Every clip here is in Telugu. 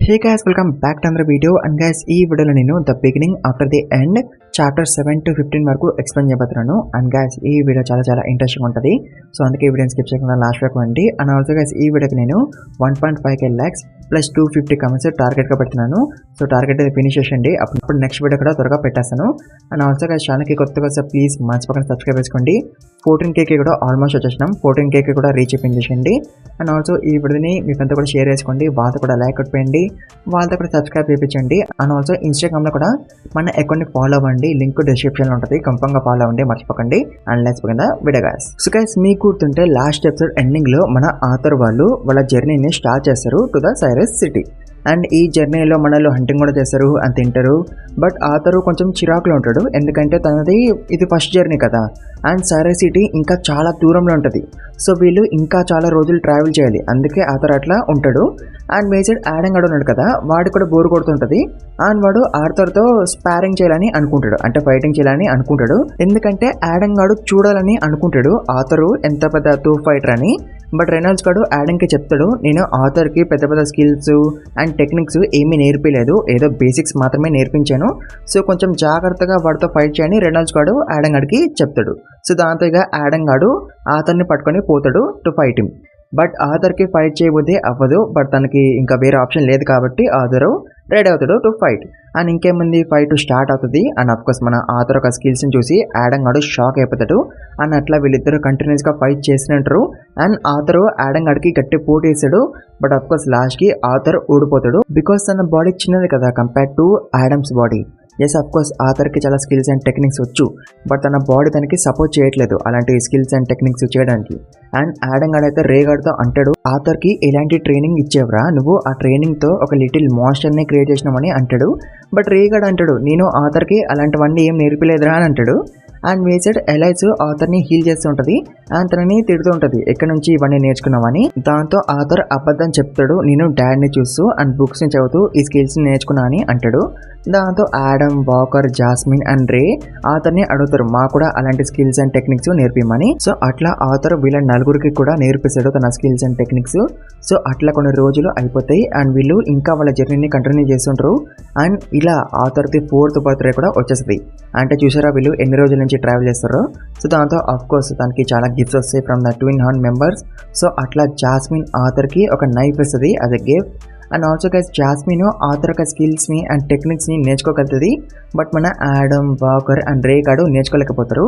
Hey guys, welcome back to another video. And guys, ఈ వీడియోలో నేను the beginning after the end chapter 7 to 15 వరకు ఎక్స్ప్లెయిన్ చేయబోతున్నాను. అండ్ గైస్ ఈ వీడియో చాలా ఇంట్రెస్టింగ్ ఉంటుంది. సో అందుకే ఈ వీడియోని స్కిప్ చేయకుండా లాస్ట్ వరకు అండి. అండ్ ఆల్సో గైస్ ఈ వీడియోకి నేను 1.5k lakhs ప్లస్ 250 comments టార్గెట్గా పెడుతున్నాను. సో టార్గెట్ అయితే ఫినిష్ చేయండి. అప్పుడు నెక్స్ట్ వీడియో కూడా త్వరగా పెట్టేస్తాను. అండ్ ఆల్సో గైస్ ఛానల్కి కొత్తగా వస్తే ప్లీజ్ మర్చిపోకుండా సబ్స్క్రైబ్ చేసుకోండి. 14k కూడా ఆల్మోస్ట్ వచ్చేసినాం. 14k కూడా రీచ్ చేయండి. అండ్ ఆల్సో ఈ వీడియోని మీ ఫ్రెండ్తో కూడా షేర్ చేసుకోండి. వాళ్ళతో కూడా లైక్ కొట్టండి, వాళ్ళతో కూడా సబ్స్క్రైబ్ చేయించండి. అండ్ ఆల్సో ఇన్స్టాగ్రామ్లో కూడా మన అకౌంట్ని ఫాలో అవ్వండి. లింక్ డిస్క్రిప్షన్లో ఉంటుంది. కంపంగా ఫాలో అవ్వండి, మర్చిపోకండి. And let's begin the video guys. So guys మీకు గుర్తుంటే లాస్ట్ ఎపిసోడ్ ఎండింగ్లో మన ఆథర్ వాళ్ళ జర్నీని స్టార్ట్ చేస్తారు to the Cyrus city. And ఈ జర్నీలో మనలో హంటింగ్ కూడా చేస్తారు అని తింటారు. బట్ ఆథర్ కొంచెం చిరాకులో ఉంటాడు, ఎందుకంటే తనది ఇది ఫస్ట్ జర్నీ కదా. అండ్ సైరస్ సిటీ ఇంకా చాలా దూరంలో ఉంటుంది. సో వీళ్ళు ఇంకా చాలా రోజులు ట్రావెల్ చేయాలి, అందుకే ఆథర్ అట్లా ఉంటాడు. అండ్ మేజర్ యాడమ్ గడు ఉన్నాడు కదా, వాడు కూడా బోర్ కొడుతుంటుంది. అండ్ వాడు ఆర్థర్తో స్పారింగ్ చేయాలని అనుకుంటాడు, అంటే ఫైటింగ్ చేయాలని అనుకుంటాడు. ఎందుకంటే యాడమ్ గడు చూడాలని అనుకుంటాడు ఆథర్ ఎంత పెద్ద టూ ఫైటర్ అని. బట్ రెనాల్డ్స్ గడు యాడమ్కి చెప్తాడు, నేను ఆథర్కి పెద్ద స్కిల్స్ అండ్ టెక్నిక్స్ ఏమీ నేర్పించలేదు, ఏదో బేసిక్స్ మాత్రమే నేర్పించాను. సో కొంచెం జాగ్రత్తగా వాడితో ఫైట్ చేయని రెనాల్డ్స్ గడు యాడమ్ గడికి చెప్తాడు. సో దాంతో ఇక యాడమ్ గడు ఆథర్ని పట్టుకొని పోతాడు టు ఫైట్ హిమ్. బట్ ఆథర్కి ఫైట్ చేయబోతే అవ్వదు. బట్ తనకి ఇంకా వేరే ఆప్షన్ లేదు కాబట్టి ఆథర్ రెడీ అవుతాడు టు ఫైట్. అండ్ ఇంకేముంది, ఫైట్ స్టార్ట్ అవుతుంది. అండ్ అఫ్కోర్స్ మన ఆథర్ ఒక స్కిల్స్ని చూసి యాడమ్ గడు షాక్ అయిపోతాడు. అండ్ అట్లా వీళ్ళిద్దరు కంటిన్యూస్గా ఫైట్ చేసినట్టు. అండ్ ఆథర్ యాడమ్ గడికి గట్టి పోటీ వేస్తాడు. బట్ అఫ్కోర్స్ లాస్ట్కి ఆథర్ ఓడిపోతాడు, బికాస్ తన బాడీ చిన్నది కదా compare to Adam's body. Yes of course ఆథర్కి చాలా స్కిల్స్ అండ్ టెక్నిక్స్ వచ్చు, బట్ తన బాడీ తనకి సపోర్ట్ చేయట్లేదు అలాంటి స్కిల్స్ అండ్ టెక్నిక్స్ చేయడానికి. అండ్ యాడమ్ గడు అయితే రేగాడ్తో అంటాడు, ఆథర్కి ఎలాంటి ట్రైనింగ్ ఇచ్చేవరా నువ్వు, ఆ ట్రైనింగ్తో ఒక లిటిల్ మాన్స్టర్ని క్రియేట్ చేసినామని అంటాడు. బట్ రేగాడ్ అంటాడు, నేను ఆథర్కి అలాంటివన్నీ ఏం నేర్పలేదురా అని అంటాడు. అండ్ మేజర్ ఎలైస్ ఆథర్ని హీల్ చేస్తూ ఉంటుంది. అండ్ తనని తిడుతూ ఉంటుంది, ఎక్కడి నుంచి ఇవన్నీ నేర్చుకున్నామని. దాంతో ఆథర్ అబద్ధం చెప్తాడు, నేను డాడ్ని చూస్తూ అండ్ బుక్స్ని చదువుతూ ఈ స్కిల్స్ని నేర్చుకున్నా అని అంటాడు. దాంతో యాడమ్, వాకర్, జాస్మిన్ అండ్ రే ఆథర్ని అడుగుతారు, మా కూడా అలాంటి స్కిల్స్ అండ్ టెక్నిక్స్ నేర్పిమని. సో అట్లా ఆథర్ వీళ్ళ నలుగురికి కూడా నేర్పిస్తాడు తన స్కిల్స్ అండ్ టెక్నిక్స్. సో అట్లా కొన్ని రోజులు అయిపోతాయి. అండ్ వీళ్ళు ఇంకా వాళ్ళ జర్నీని కంటిన్యూ చేస్తుంటారు. అండ్ ఇలా ఆథర్ది 4th బర్త్డే కూడా వచ్చేస్తుంది. అంటే చూసారా వీళ్ళు ఎన్ని రోజుల నుంచి ట్రావెల్ చేస్తారో. సో దాంతో ఆఫ్ కోర్స్ తనకి చాలా గిఫ్ట్స్ వస్తాయి from the twin horn members. So అట్లా జాస్మిన్ ఆథర్కి ఒక నైఫ్ ఇస్తుంది అది gift. And also guys Jasmine Arthur యొక్క స్కిల్స్ని అండ్ టెక్నిక్స్ని నేర్చుకోగలుగుతుంది. బట్ మన యాడమ్, వాకర్ అండ్ రే గాడు నేర్చుకోలేకపోతారు.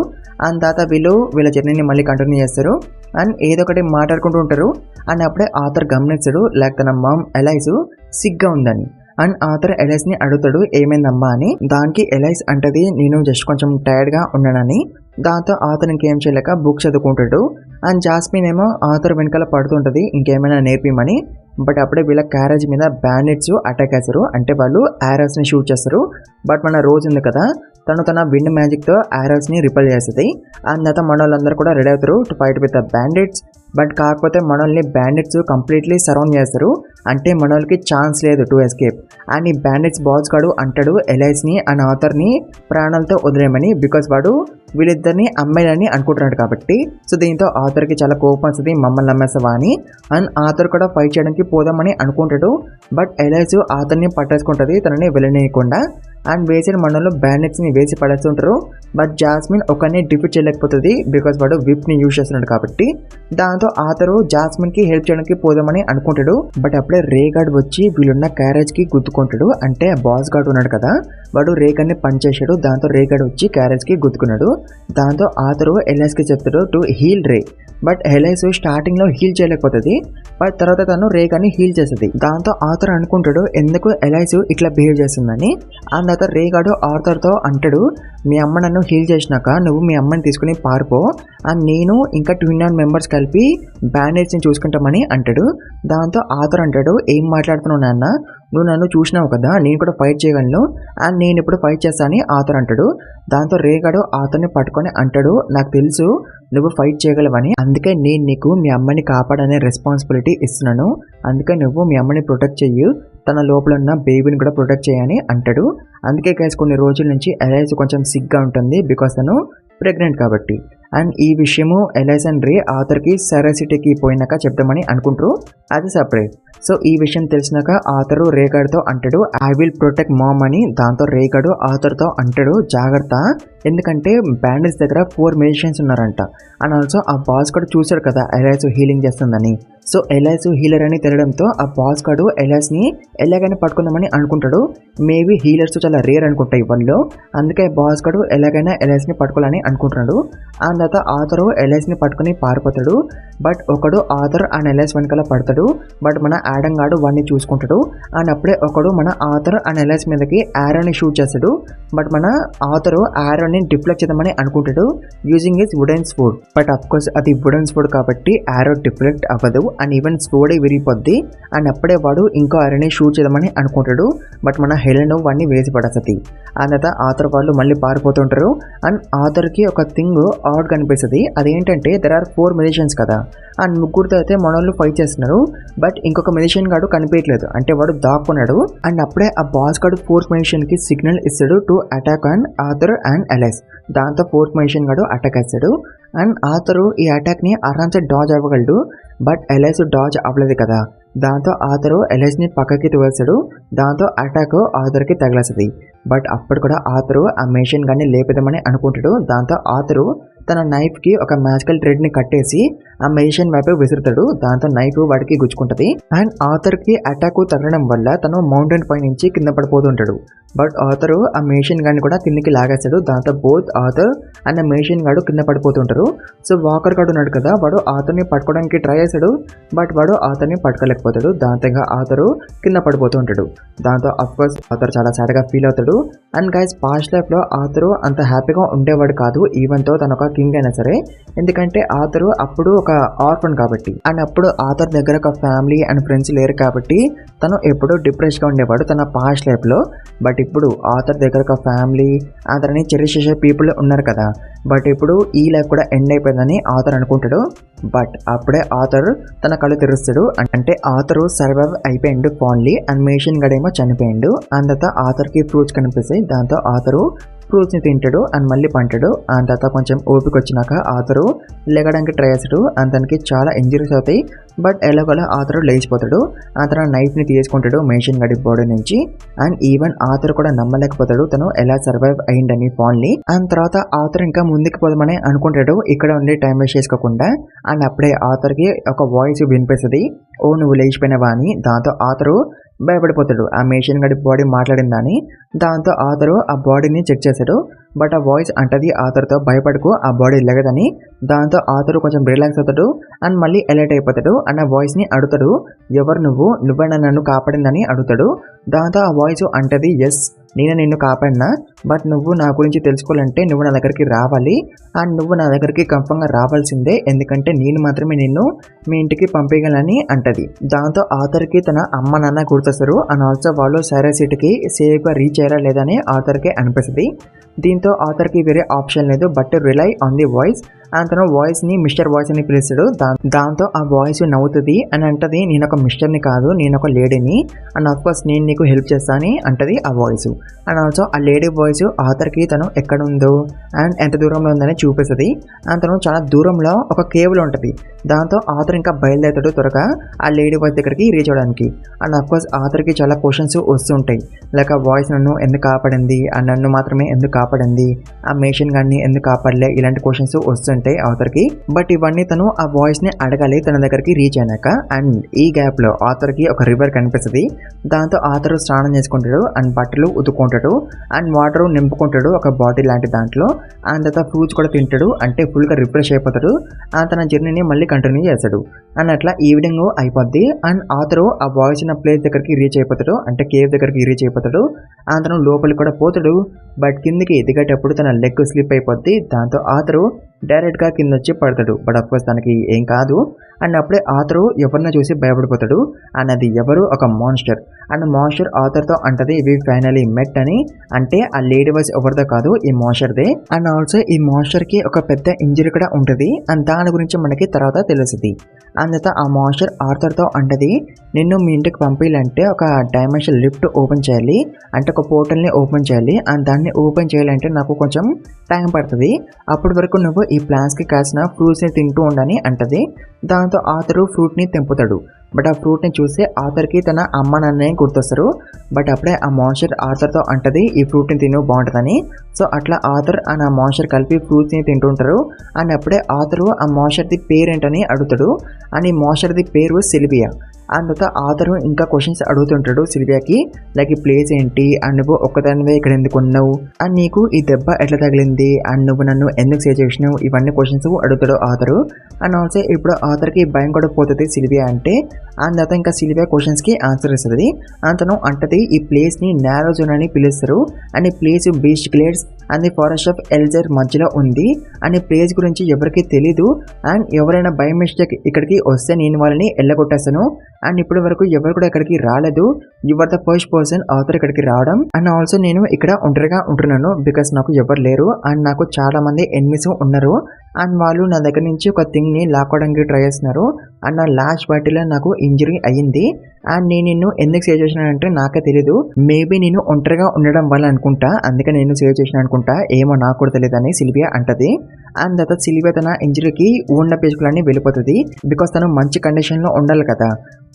అండ్ తర్వాత వీళ్ళ జర్నీని మళ్ళీ కంటిన్యూ చేస్తారు. అండ్ ఏదో ఒకటి మాట్లాడుకుంటూ ఉంటారు. అండ్ అప్పుడే ఆథర్ గమనిస్తాడు లైక్ తన మామ్ ఎలైస్ సిగ్గా ఉందని. అండ్ ఆథర్ ఎలైస్ని అడుగుతాడు, ఏమైందమ్మా అని. దానికి ఎలైస్ అంటది, నేను జస్ట్ కొంచెం టైర్డ్గా ఉన్నానని. దాంతో ఆథర్ ఇంకేం చేయలేక బుక్ చదువుకుంటాడు. అండ్ జాస్మిన్ ఏమో ఆథర్ వెనకాల పడుతుంటుంది, ఇంకేమైనా నేర్పిమని. బట్ అప్పుడే వీళ్ళ క్యారేజ్ మీద బ్యాండిట్స్ అటాక్ చేస్తారు, అంటే వాళ్ళు ఆరోస్ని షూట్ చేస్తారు. బట్ మన రోజ్ ఉంది కదా, తన విండ్ మ్యాజిక్తో ఆరోస్ని రిపెల్ చేస్తుంది. అండ్ తర్వాత మనోళ్ళందరూ కూడా రెడీ అవుతారు to fight with the bandits. But కాకపోతే మనల్ని బ్యాండిట్స్ కంప్లీట్లీ సరౌండ్ చేస్తారు, అంటే మనోళ్ళకి ఛాన్స్ లేదు టు ఎస్కేప్. అండ్ ఈ బ్యాండిట్స్ బాస్ గాడు అంటాడు ఎలైస్ని అండ్ ఆథర్ని ప్రాణాలతో వదిలేయమని, బికాస్ వాడు వీళ్ళిద్దరిని అమ్మాయిలని అనుకుంటున్నాడు కాబట్టి. సో దీంతో ఆథర్కి చాలా కోపం వస్తుంది, మమ్మల్ని నమ్మేస్తావా అని. అండ్ ఆథర్ కూడా ఫైట్ చేయడానికి పోదామని అనుకుంటాడు. బట్ ఎలైస్ ఆథర్ని పట్టేసుకుంటుంది తనని వెళ్ళనీయకుండా. అండ్ వేసిన మనలో బ్యాండిట్స్ని వేసి పడేస్తుంటారు. బట్ జాస్మిన్ ఒకరిని డిఫీట్ చేయలేకపోతుంది, బికాస్ వాడు విప్ని యూజ్ చేస్తున్నాడు కాబట్టి. దాంతో ఆథరు జాస్మిన్కి హెల్ప్ చేయడానికి పోదామని అనుకుంటాడు. బట్ అప్పుడే రే గార్డ్ వచ్చి వీళ్ళున్న క్యారేజ్కి గుద్దుకుంటాడు, అంటే బాస్ గార్డ్ ఉన్నాడు కదా, వాడు రే గార్డ్ని పనిచేసాడు. దాంతో రే గార్డ్ వచ్చి క్యారేజ్కి గుద్దుకున్నాడు. దాంతో ఆథరు ఎలైస్కి చెప్తాడు to heal Ray. But Alice స్టార్టింగ్లో హీల్ చేయలేకపోతుంది, బట్ తర్వాత తను రే గార్డ్ని హీల్ చేస్తుంది. దాంతో ఆథర్ అనుకుంటాడు ఎందుకు ఎలైస్ ఇట్లా బిహేవ్ చేస్తుందని. అండ్ తర్వాత రే గార్డ్ ఆథర్తో అంటాడు, మీ అమ్మ నన్ను హీల్ చేసినాక నువ్వు మీ అమ్మని తీసుకుని పారిపో, అండ్ నేను ఇంకా ట్విన్ హార్న్ మెంబర్స్ కలిపి బ్యాండేజ్ని చూసుకుంటామని అంటాడు. దాంతో ఆథర్ అంటాడు, ఏం మాట్లాడుతున్నావు నాన్న, నువ్వు నన్ను చూసినావు కదా, నేను కూడా ఫైట్ చేయగలను, అండ్ నేను ఇప్పుడు ఫైట్ చేస్తా అని ఆథర్ అంటాడు. దాంతో రే గాడు ఆథర్ని పట్టుకొని అంటాడు, నాకు తెలుసు నువ్వు ఫైట్ చేయగలవని, అందుకే నేను నీకు మీ అమ్మని కాపాడనే రెస్పాన్సిబిలిటీ ఇస్తున్నాను, అందుకే నువ్వు మీ అమ్మని ప్రొటెక్ట్ చెయ్యు, తన లోపల ఉన్న బేబీని కూడా ప్రొటెక్ట్ చేయని అంటాడు. అందుకే గైస్ కొన్ని రోజుల నుంచి ఎలైస్ కొంచెం సిగ్గా ఉంటుంది, బికాస్ తను ప్రెగ్నెంట్ కాబట్టి. అండ్ ఈ విషయము ఎలైస్ అండ్ రే ఆథర్కి సైరస్ సిటీకి పోయినాక చెప్తామని అనుకుంటారు, అది సపరేట్. సో ఈ విషయం తెలిసినాక ఆథరు రేగాడితో అంటాడు ఐ విల్ ప్రొటెక్ట్ మామ్ అని. దాంతో రేగాడు ఆథర్తో అంటాడు జాగ్రత్త, ఎందుకంటే బ్యాండేజ్ దగ్గర 4 మ్యూజిషియన్స్ ఉన్నారంట. అండ్ ఆల్సో ఆ బాస్ కూడా చూశాడు కదా ఎలైస్ హీలింగ్ చేస్తుందని. సో ఎలైస్ హీలర్ అని తెలియడంతో ఆ బాస్ గాడు ఎలైస్ని ఎలాగైనా పట్టుకుందామని అనుకుంటాడు. మేబీ హీలర్స్ చాలా రేర్ అనుకుంటాయి వాళ్ళు, అందుకే బాస్ గాడు ఎలాగైనా ఎలైస్ని పట్టుకోవాలని అనుకుంటున్నాడు. అండ్ తర్వాత ఆథరు ఎలైస్ని పట్టుకుని పారిపోతాడు. బట్ ఒకడు ఆథర్ అండ్ ఎలైస్ వెనకాల పడతాడు. బట్ మన యాడమ్ గాడు వాడిని చూసుకుంటాడు. అండ్ అప్పుడే ఒకడు మన ఆథర్ అండ్ ఎలైస్ మీదకి ఆరోని షూట్ చేస్తాడు. బట్ మన ఆథరు ఆరోని డిఫ్లెక్ట్ చేద్దామని అనుకుంటాడు using his wooden sword. But of course అది వుడెన్ స్వోర్డ్ కాబట్టి ఆరో డిఫ్లెక్ట్ అవ్వదు అండ్ ఈవెన్ స్వోర్డే విరిగిపోద్ది. అండ్ అప్పుడే వాడు ఇంకో ఆరోని షూట్ చేద్దామని అనుకుంటాడు. బట్ మన హెలెన్ వాడిని వేసి పడేస్తుంది. అండ్ తర్వాత ఆథర్ వాళ్ళు మళ్ళీ పారిపోతుంటారు. అండ్ ఆథర్కి ఒక థింగ్ ఆడ్ కనిపిస్తుంది, అదేంటంటే దెర్ ఆర్ 4 మ్యూజిషియన్స్ కదా. అండ్ ముగ్గురితో అయితే మనోళ్ళు ఫైట్ చేస్తున్నారు. బట్ ఇంకొక మ్యూజిషియన్ గాడు కనిపించట్లేదు, అంటే వాడు దాక్కున్నాడు. అండ్ అప్పుడే ఆ బాస్ గాడు 4th మ్యూజిషియన్కి సిగ్నల్ ఇస్తాడు to attack on Arthur and Alice. దాంతో 4th మ్యూజిషియన్ గాడు అటాక్ వేస్తాడు. అండ్ ఆథరు ఈ అటాక్ని ఆరామ్సే డాజ్ అవ్వగలడు. బట్ ఎలైస్ డాజ్ అవ్వలేదు కదా. దాంతో ఆథరు ఎలైస్ని పక్కకి తోవేస్తాడు. దాంతో అటాక్ ఆథర్కి తగిలేస్తుంది. బట్ అప్పుడు కూడా ఆథరు ఆ మెషిన్ గన్ని లేపేద్దామని అనుకుంటాడు. దాంతో ఆథరు తన నైఫ్కి ఒక మ్యాజికల్ థ్రెడ్ని కట్టేసి ఆ మెషిన్ వైపు విసురుతాడు. దాంతో నైఫ్ వాడికి గుచ్చుకుంటుంది. అండ్ ఆథర్కి అటాక్ తగలడం వల్ల తను మౌంటైన్ పై నుంచి కింద పడిపోతుంటాడు. బట్ ఆథరు ఆ మెషిన్ గన్ని కూడా కిందకి లాగేస్తాడు. దాంతో బోత్ ఆథర్ అండ్ ఆ మెషిన్ గాడు కింద పడిపోతుంటారు. సో వాకర్ గాడు ఉన్నాడు కదా, వాడు ఆథర్ని పట్టుకోవడానికి ట్రై చేశాడు. బట్ వాడు ఆథర్ని పట్టుకోలేకపోతాడు. దాంతో ఆథరు కింద పడిపోతుంటాడు. దాంతో అఫ్కోర్స్ ఆథర్ చాలా సాడ్గా ఫీల్ అవుతాడు. అండ్ గైస్ పాస్ట్ లైఫ్లో ఆథరు అంత హ్యాపీగా ఉండేవాడు కాదు, ఈవెన్ తో తను ఒక కింగ్ అయినా సరే. ఎందుకంటే ఆథరు అప్పుడు ఒక ఆర్ఫన్ కాబట్టి. అండ్ అప్పుడు ఆథర్ దగ్గర ఒక ఫ్యామిలీ అండ్ ఫ్రెండ్స్ లేరు కాబట్టి తను ఎప్పుడూ డిప్రెస్గా ఉండేవాడు తన పాస్ట్ లైఫ్లో. బట్ ఇప్పుడు ఆథర్ దగ్గర ఒక ఫ్యామిలీ ఆథర్ని చెరిష్ చేసే పీపుల్ ఉన్నారు కదా. బట్ ఇప్పుడు ఈ లైఫ్ కూడా ఎండ్ అయిపోయిందని ఆథర్ అనుకుంటాడు. బట్ అప్పుడే ఆథర్ తన కళ్ళు తెరుస్తాడు. అంటే ఆథరు సర్వైవ్ అయిపోయిండు ఫోన్లీ. అండ్ మెషిన్ గడేమో చనిపోయిండు. అండ్ తర్వాత ఆథర్కి ఫ్రూట్స్ కనిపిస్తాయి. దాంతో ఆథరు ఫ్రూట్స్ని తింటాడు అండ్ మళ్ళీ పంటాడు. అండ్ తర్వాత కొంచెం ఓపిక వచ్చినాక ఆథరు లెగడానికి ట్రై చేస్తాడు. అండ్ తనకి చాలా ఇంజరీస్ అవుతాయి. బట్ ఎలాగోలా ఆథరు లేచిపోతాడు. తన నైఫ్ని తీసుకుంటాడు మెషిన్ గడి బాడీ నుంచి. అండ్ ఈవెన్ ఆథర్ కూడా నమ్మలేకపోతాడు తను ఎలా సర్వైవ్ అయ్యిండని ఫోన్లీ. అండ్ తర్వాత ఆథర్ ఇంకా ముందుకు పోదామని అనుకుంటాడు ఇక్కడ ఉండి టైం వేస్ట్ చేసుకోకుండా. అండ్ అప్పుడే ఆథర్కి ఒక వాయిస్ వినిపిస్తుంది, ఓ నువ్వు లేచిపోయినావా అని. దాంతో ఆథరు భయపడిపోతాడు ఆ మెషిన్ గడి బాడీ మాట్లాడిందని. దాంతో ఆథరు ఆ బాడీని చెక్ చేశాడు. బట్ ఆ వాయిస్ అంటది ఆథర్తో భయపడకు ఆ బాడీ లేగదని. దాంతో ఆథరు కొంచెం రిలాక్స్ అవుతాడు అండ్ మళ్ళీ అలర్ట్ అయిపోతాడు. అండ్ ఆ వాయిస్ని అడుగుతాడు, ఎవరు నువ్వే నన్ను కాపాడిందని అడుగుతాడు. దాంతో ఆ వాయిస్ అంటది, ఎస్ నేను నిన్ను కాపాడినా, బట్ నువ్వు నా గురించి తెలుసుకోవాలంటే నువ్వు నా దగ్గరికి రావాలి. అండ్ నువ్వు నా దగ్గరికి కన్ఫర్మ్గా రావాల్సిందే, ఎందుకంటే నేను మాత్రమే నిన్ను మీ ఇంటికి పంపించాలని అంటది. దాంతో ఆథర్కి తన అమ్మ నాన్న గుర్తొస్తారు. అండ్ ఆల్సో వాళ్ళు సైరస్ సిటీకి సేఫ్గా రీచ్ అయ్యారా లేదని ఆథర్కి అనిపిస్తుంది. దీంతో ఆథర్కి వేరే ఆప్షన్ లేదు but rely on the voice. And తన వాయిస్ని మిస్టర్ వాయిస్ అని పిలుస్తాడు. దాంతో ఆ వాయిస్ నవ్వుతుంది అని అంటది, నేను ఒక మిస్టర్ని కాదు, నేను ఒక లేడీని. అండ్ ఆఫ్కోర్స్ నేను నీకు హెల్ప్ చేస్తానని అంటది ఆ వాయిస్. అండ్ ఆల్సో ఆ లేడీ వాయిస్ ఆథర్కి తను ఎక్కడ ఉందో అండ్ ఎంత దూరంలో ఉందని చూపిస్తుంది. అండ్ తను చాలా దూరంలో ఒక కేవ్లో ఉంటుంది. దాంతో ఆథర్ ఇంకా బయలుదేరుతాడు త్వరగా ఆ లేడీ వాయిస్ దగ్గరికి రీచ్ అవ్వడానికి. అండ్ ఆఫ్కోర్స్ ఆథర్కి చాలా క్వశ్చన్స్ వస్తుంటాయి, లైక్ ఆ వాయిస్ నన్ను ఎందుకు కాపాడింది, అండ్ నన్ను మాత్రమే ఎందుకు కాపాడింది, ఆ మెషిన్ గన్ని ఎందుకు కాపాడలే, ఇలాంటి క్వశ్చన్స్ వస్తుంటాయి ఆథర్కి. బట్ ఇవన్నీ తను ఆ వాయిస్ ని అడగాలి తన దగ్గరికి రీచ్ అయినాక. అండ్ ఈ గ్యాప్ లో ఆథర్కి ఒక రివర్ కనిపిస్తుంది. దాంతో ఆథర్ స్నానం చేసుకుంటాడు అండ్ బట్టలు ఉతుక్కుంటాడు అండ్ వాటర్ నింపుకుంటాడు ఒక బాటిల్ లాంటి దాంట్లో. అండ్ తర్వాత ఫ్రూట్స్ కూడా తింటాడు, అంటే ఫుల్ గా రిఫ్రెష్ అయిపోతాడు. అండ్ తన జర్నీని మళ్ళీ కంటిన్యూ చేస్తాడు. అండ్ అట్లా ఈవినింగ్ అయిపోద్ది. అండ్ ఆథరు ఆ వాయిస్ ఉన్న ప్లేస్ దగ్గరికి రీచ్ అయిపోతాడు, అంటే కేవ్ దగ్గరికి రీచ్ అయిపోతాడు. అండ్ తను లోపలికి కూడా పోతాడు. బట్ కిందికి ఎదిగేటప్పుడు తన లెగ్ స్లిప్ అయిపోద్ది. దాంతో ఆథరు డైరెక్ట్గా కింద వచ్చి పడతాడు. బట్ అఫ్కోర్స్ తనకి ఏం కాదు. అండ్ అప్పుడే ఆథరు ఎవరిని చూసి భయపడిపోతాడు. అండ్ అది ఎవరు, ఒక మాన్స్టర్. అండ్ మోషర్ ఆథర్ తో అంటది వి ఫైనలీ మెట్ అని. అంటే ఆ లేడీ వాయిస్ ఎవరిదో కాదు, ఈ మోషర్దే. అండ్ ఆల్సో ఈ మోషర్ కి ఒక పెద్ద ఇంజరీ కూడా ఉంటుంది అండ్ దాని గురించి మనకి తర్వాత తెలుస్తుంది. అందుతో ఆ మోషర్ ఆర్థర్ తో అంటది నిన్ను మీ ఇంటికి పంపించాలంటే ఒక డైమెన్షన్ లిఫ్ట్ ఓపెన్ చేయాలి, అంటే ఒక పోర్టల్ ని ఓపెన్ చేయాలి అండ్ దాన్ని ఓపెన్ చేయాలంటే నాకు కొంచెం టైం పడుతుంది, అప్పటి వరకు నువ్వు ఈ ప్లాంట్స్ కి కాసిన ఫ్రూట్స్ ని తింటూ ఉండని అంటది. దాంతో ఆథర్ ఫ్రూట్ ని తెంపుతాడు. బట్ ఆ ఫ్రూట్ ని చూసి ఆథర్ కి తన అమ్మ నాన్నే గుర్తొస్తారు. బట్ అప్పుడే ఆ మాన్స్టర్ ఆథర్ తో అంటది ఈ ఫ్రూట్ ని తిను బాగుంటుందని. సో అట్లా ఆథర్ అండ్ ఆ మాన్స్టర్ కలిపి ఫ్రూట్స్ ని తింటుంటారు. అండ్ అప్పుడే ఆథర్ ఆ మాన్స్టర్ ది పేరేంటని అడుగుతాడు. అండ్ ఈ మాన్స్టర్ ది పేరు సిల్వియా. అందుతో ఆథర్ ఇంకా క్వశ్చన్స్ అడుగుతుంటాడు సిల్వియాకి, లైక్ ఈ ప్లేస్ ఏంటి అండ్ నువ్వు ఒక్కదానివే ఇక్కడ ఎందుకు ఉన్నావు అండ్ నీకు ఈ దెబ్బ ఎట్లా తగిలింది అండ్ నువ్వు నన్ను ఎందుకు సేవ్ చేసినావు, ఇవన్నీ క్వశ్చన్స్ అడుగుతాడు ఆథర్. అండ్ ఆల్సో ఇప్పుడు ఆథర్ కి భయం కూడా పోతుంది సిల్వియా అంటే. అండ్ అతను ఇంకా సిల్వియా క్వశ్చన్స్ కి ఆన్సర్ ఇస్తుంది. అతను అంటది ఈ ప్లేస్ ని నారో జోన్ అని పిలుస్తారు అండ్ ఈ place beech glades and the forest of Elzer మధ్యలో ఉంది అండ్ ఈ ప్లేస్ గురించి ఎవరికి తెలీదు అండ్ ఎవరైనా బై మిస్టేక్ ఇక్కడికి వస్తే నేను వాళ్ళని ఎల్లగొట్టేస్తాను అండ్ ఇప్పటి వరకు ఎవరు కూడా ఇక్కడికి రాలేదు, your the first person Arthur ఇక్కడికి రావడం. అండ్ ఆల్సో నేను ఇక్కడ ఒంటరిగా ఉంటున్నాను బికాస్ నాకు ఎవరు లేరు అండ్ నాకు చాలా మంది ఎనిమిస్ ఉన్నారు అండ్ వాళ్ళు నా దగ్గర నుంచి ఒక థింగ్ ని లాక్కోవడానికి ట్రై చేస్తున్నారు అండ్ నా లాస్ట్ బాటిల్లో నాకు ఇంజరీ అయ్యింది అండ్ నేను నిన్ను ఎందుకు సేవ్ చేసినానంటే నాకే తెలీదు, మేబీ నేను ఒంటరిగా ఉండడం వల్ల అనుకుంటా, అందుకే నేను సేవ్ చేసిన అనుకుంటా, ఏమో నాకు కూడా తెలియదు అని సిల్వియా అంటది. అండ్ తర్వాత సిల్వియా తన ఇంజరీకి ఉన్న పేజ్లన్నీ వెళ్ళిపోతుంది బికాస్ తను మంచి కండిషన్లో ఉండాలి కదా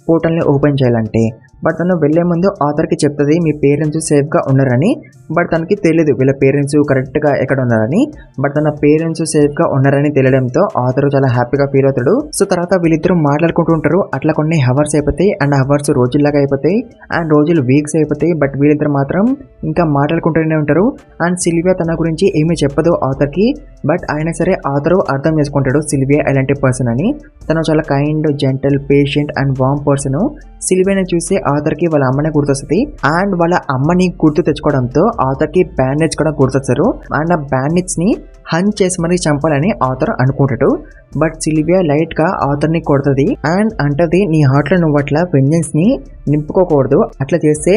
పోర్టల్ని ఓపెన్ చేయాలంటే. బట్ తను వెళ్లే ముందు ఆథర్కి చెప్తుంది మీ పేరెంట్స్ సేఫ్గా ఉన్నారని. బట్ తనకి తెలియదు వీళ్ళ పేరెంట్స్ కరెక్ట్గా ఎక్కడ ఉన్నారని. బట్ తన పేరెంట్స్ సేఫ్గా ఉన్నారని తెలియడంతో ఆథర్ చాలా హ్యాపీగా ఫీల్ అవుతాడు. సో తర్వాత వీళ్ళిద్దరూ మాట్లాడుకుంటూ ఉంటారు. అట్లా కొన్ని హవర్స్ అయిపోతాయి అండ్ హవర్స్ రోజుల్లాగా అయిపోతాయి అండ్ రోజులు వీక్స్ అయిపోతాయి. బట్ వీళ్ళిద్దరు మాత్రం ఇంకా మాట్లాడుకుంటూనే ఉంటారు. అండ్ సిల్వియా తన గురించి ఏమీ చెప్పదు ఆథర్కి. బట్ అయినా సరే ఆథర్ అర్థం చేసుకుంటాడు సిల్వియా ఎలాంటి పర్సన్ అని. తను చాలా kind, gentle, patient and warm person. సిల్వియాని చూసి ఆథర్కి వాళ్ళ అమ్మనే గుర్తొస్తుంది అండ్ వాళ్ళ అమ్మని గుర్తు తెచ్చుకోవడంతో ఆథర్కి బ్యాండేజ్ కూడా గుర్తొస్తారు అండ్ ఆ బ్యాండేజ్ ని హంట్ చేసి మరీ చంపాలని ఆథర్ అనుకుంటాడు. బట్ సిల్వియా లైట్ గా ఆథర్ ని కొడుతుంది అండ్ అంటది నీ హార్ట్ లో నువ్వు అట్లా వెంజెన్స్ ని నింపుకోకూడదు, అట్లా చేస్తే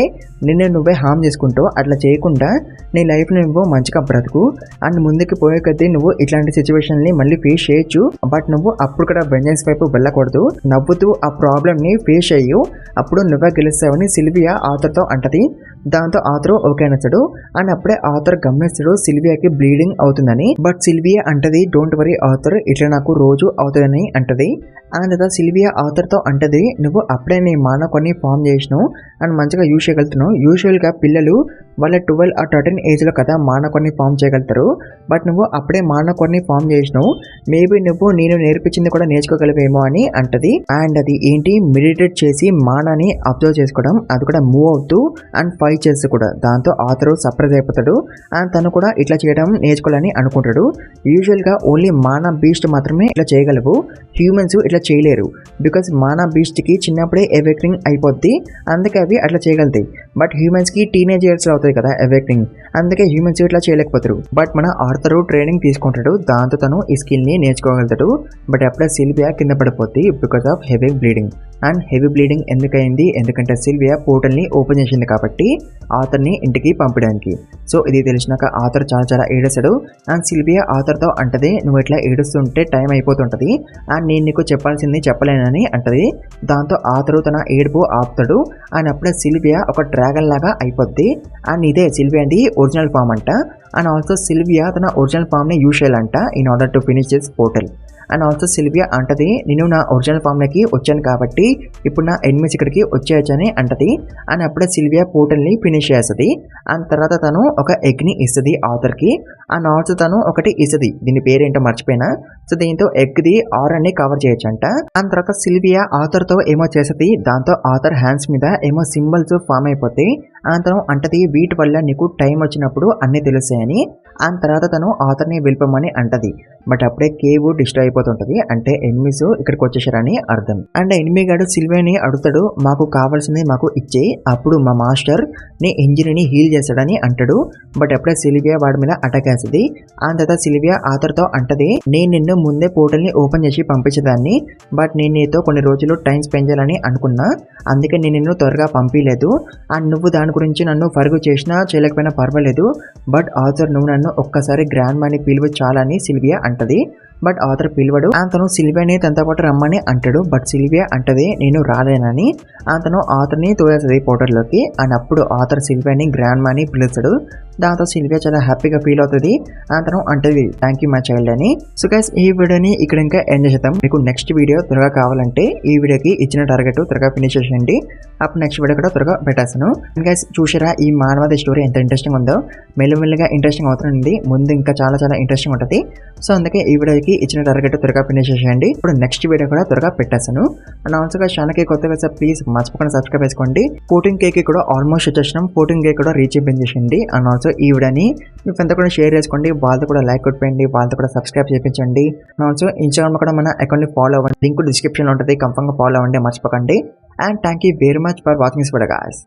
నిన్ను నువ్వే హార్మ్ చేసుకుంటావు, అట్లా చేయకుండా నీ లైఫ్ నువ్వు మంచిగా బ్రతుకు అండ్ ముందుకు పోయే కొద్దీ నువ్వు ఇట్లాంటి సిచ్యువేషన్ ని మళ్ళీ ఫేస్ చేయొచ్చు. బట్ నువ్వు అప్పుడు కూడా వెంజెన్స్ వైపు వెళ్ళకూడదు, నవ్వుతూ ఆ ప్రాబ్లమ్ ని ఫేస్ చేయు, అప్పుడు నువ్వే గెలుస్తావని సిల్వియా ఆథర్ తో అంటది. దాంతో ఆథర్ ఓకే అనొచ్చాడు అండ్ అప్పుడే ఆథర్ గమనిస్తాడు సిల్వియాకి బ్లీడింగ్ అవుతుందని. బట్ సిల్వియా అంటది డోంట్ వరీ ఆథర్, ఇట్లా నాకు రోజు అవుతుందని అంటది. అండ్ సిల్వియా ఆథర్ తో అంటది నువ్వు అప్పుడే నీ మానకొని ఫామ్ చేసినావు అండ్ మంచిగా యూజ్ చేయగలుగుతున్నావు. యూజువల్ గా పిల్లలు వాళ్ళ 12 or 13 ఏజ్ లో కదా మానకొని ఫామ్ చేయగలుగుతారు. బట్ నువ్వు అప్పుడే మానకొని ఫామ్ చేసినావు, మేబీ నువ్వు నేను నేర్పించింది కూడా నేర్చుకోగలవేమో అని అంటది. అండ్ అది ఏంటి మెడిటేట్ చేసి మానాని అబ్జర్వ్ చేసుకోవడం, అది కూడా మూవ్ అవుతూ అండ్ ఫైట్ చేస్తూ కూడా. దాంతో ఆథర్ సర్ప్రైజ్ అయిపోతాడు అండ్ తను కూడా ఇట్లా చేయడం నేర్చుకోవాలని అనుకుంటాడు. యూజువల్ గా ఓన్లీ మానా బీస్ట్ మాత్రమే ఇట్లా చేయగలవు, హ్యూమన్స్ ఇట్లా చేయలేరు బికాస్ మానా బీస్ట్ కి చిన్నప్పుడే ఎవేక్నింగ్ అయిపోద్ది, అందుకే అవి అట్లా చేయగలుగుతాయి. బట్ హ్యూమన్స్ కి టీనేజ్ ఇయర్స్ లో అవుతాయి కదా ఎవేక్నింగ్, అందుకే హ్యూమన్స్ ఇట్లా చేయలేకపోతారు. బట్ మన ఆర్థర్ ట్రైనింగ్ తీసుకుంటాడు, దాంతో తను ఈ స్కిల్ ని నేర్చుకోగలుగుతాడు. బట్ అప్పుడే సిల్వియా కింద పడిపోద్ది because of heavy bleeding. And heavy bleeding ఎందుకైంది, ఎందుకంటే సిల్వియా పోర్టల్ ని ఓపెన్ చేసింది కాబట్టి ఆథర్ ని ఇంటికి పంపడానికి. సో ఇది తెలిసినాక ఆథర్ చాలా చాలా ఏడుస్తాడు అండ్ సిల్వియా ఆథర్ తో అంటది నువ్వు ఇట్లా ఏడుస్తుంటే టైం అయిపోతుంటది అండ్ నేను నీకు చెప్పాల్సింది చెప్పలేనని అంటది. దాంతో ఆథర్ తన ఏడుపు ఆపుతాడు అండ్ అప్పుడే సిల్వియా ఒక డ్రాగన్ లాగా అయిపోద్ది అండ్ ఇదే సిల్వియా ది ఒరిజినల్ ఫామ్ అంట. అండ్ ఆల్సో సిల్వియా తన ఒరిజినల్ ఫామ్ ని యూజ్ చేయాలంట in order to finish this portal. And also Sylvia అంటది నేను నా ఒరిజినల్ ఫామ్లోకి వచ్చాను కాబట్టి ఇప్పుడు నా ఎనిమిస్ ఇక్కడికి వచ్చేయచ్చని అంటది. అండ్ అప్పుడే సిల్వియా పోర్టల్ని ఫినిష్ చేస్తుంది అండ్ తర్వాత తను ఒక ఎగ్ని ఇస్తుంది ఆథర్కి అండ్ ఆల్సో తను ఒకటి ఇస్తుంది, దీని పేరేంటో మర్చిపోయినా. సో దీంతో ఎగ్ది ఆర్ అని కవర్ చేయొచ్చు అంట. అండ్ తర్వాత సిల్వియా ఆథర్తో ఏమో చేస్తుంది, దాంతో ఆథర్ హ్యాండ్స్ మీద ఏమో సింబల్స్ ఫామ్ అయిపోతాయి తను అంటది వీటి వల్ల నీకు టైం వచ్చినప్పుడు అన్నీ తెలుస్తాయని. తర్వాత తను ఆథర్ని వెళ్ళిపోమని అంటది. బట్ అప్పుడే కేవ్ డిస్ట్రాయ్ అయిపోతుంటది. అంటే ఎనిమీస్ ఇక్కడికి వచ్చేసారని అర్థం. అండ్ ఎనిమీ గాడు సిల్వియాని అడుగుతాడు, మాకు కావాల్సింది మాకు ఇచ్చేయి, అప్పుడు మా మాస్టర్ నీ ఇంజరీని హీల్ చేస్తాడని అంటాడు. బట్ అప్పుడే సిల్వియా వాడి మీద అటాక్ వేస్తుంది. తర్వాత సిల్వియా ఆథర్తో అంటది, నేను నిన్ను ముందే పోర్టల్ని ఓపెన్ చేసి పంపించేదాన్ని, బట్ నేను నీతో కొన్ని రోజులు టైం స్పెండ్ చేయాలని అనుకున్నా, అందుకే నేను నిన్ను త్వరగా పంపించలేదు. అండ్ నువ్వు దాని గురించి నన్ను ఫర్గు చేసినా చేయలేకపోయినా పర్వాలేదు, బట్ ఆథర్ నువ్వు నన్ను ఒక్కసారి గ్రాండ్ మాని పిలువు చాలని సిల్వియా అంటది. బట్ ఆథర్ పిలవడు. తను సిల్వియాని తనతో పాటు రమ్మని అంటాడు. బట్ సిల్వియా అంటది నేను రాలేనని. తను ఆథర్ని తోయేస్తుంది పోర్టల్లోకి. అండ్ అప్పుడు ఆథర్ సిల్వియాని గ్రాండ్ మాని పిలుస్తాడు. దాంతో సిల్వియా చాలా హ్యాపీగా ఫీల్ అవుతుంది. తను అంటది థ్యాంక్ యూ మై చైల్డ్ అని. సో గైస్ ఈ వీడియోని ఇక్కడ ఇంకా ఎండ్ చేద్దాం. మీకు నెక్స్ట్ వీడియో త్వరగా కావాలంటే ఈ వీడియోకి ఇచ్చిన టార్గెట్ త్వరగా ఫినిష్ చేసేయండి. అప్పుడు నెక్స్ట్ వీడియో కూడా త్వరగా పెట్టేస్తాను. గైస్ చూసారా ఈ మానవాది స్టోరీ ఎంత ఇంట్రెస్టింగ్ ఉందో? మెల్లమెల్లగా ఇంట్రెస్టింగ్ అవుతుంది. ముందు ఇంకా చాలా చాలా ఇంట్రెస్టింగ్ ఉంటుంది. సో అందుకే ఈ వీడియోకి ఇచ్చిన టార్గెట్ త్వరగా ఫినిష్ చేసేయండి. ఇప్పుడు నెక్స్ట్ వీడియో కూడా త్వరగా పెట్టేస్తాను. అండ్ ఆల్సోగా ఛానల్కి కొత్తగా సార్ ప్లీజ్ మర్చిపోకుండా సబ్స్క్రైబ్ చేసుకోండి. 14K కూడా ఆల్మోస్ట్ వచ్చేసినాం. 14K కూడా రీచ్ చేయండి. అండ్ ఆల్సో ఈ వీడియోని మీ ఫ్రెండ్తో కూడా షేర్ చేసుకోండి. వాళ్ళతో కూడా లైక్ కొట్టండి, వాళ్ళతో కూడా సబ్స్క్రైబ్ చేయించండి. అండ్ ఆల్సో ఇన్స్టాగ్రామ్ కూడా మన అకౌంట్ని ఫాలో అవ్వండి. లింక్ డిస్క్రిప్షన్లో ఉంటుంది, కంఫర్మ్గా ఫాలో అవ్వండి, మర్చిపోకండి. And thank you very much for watching this video guys.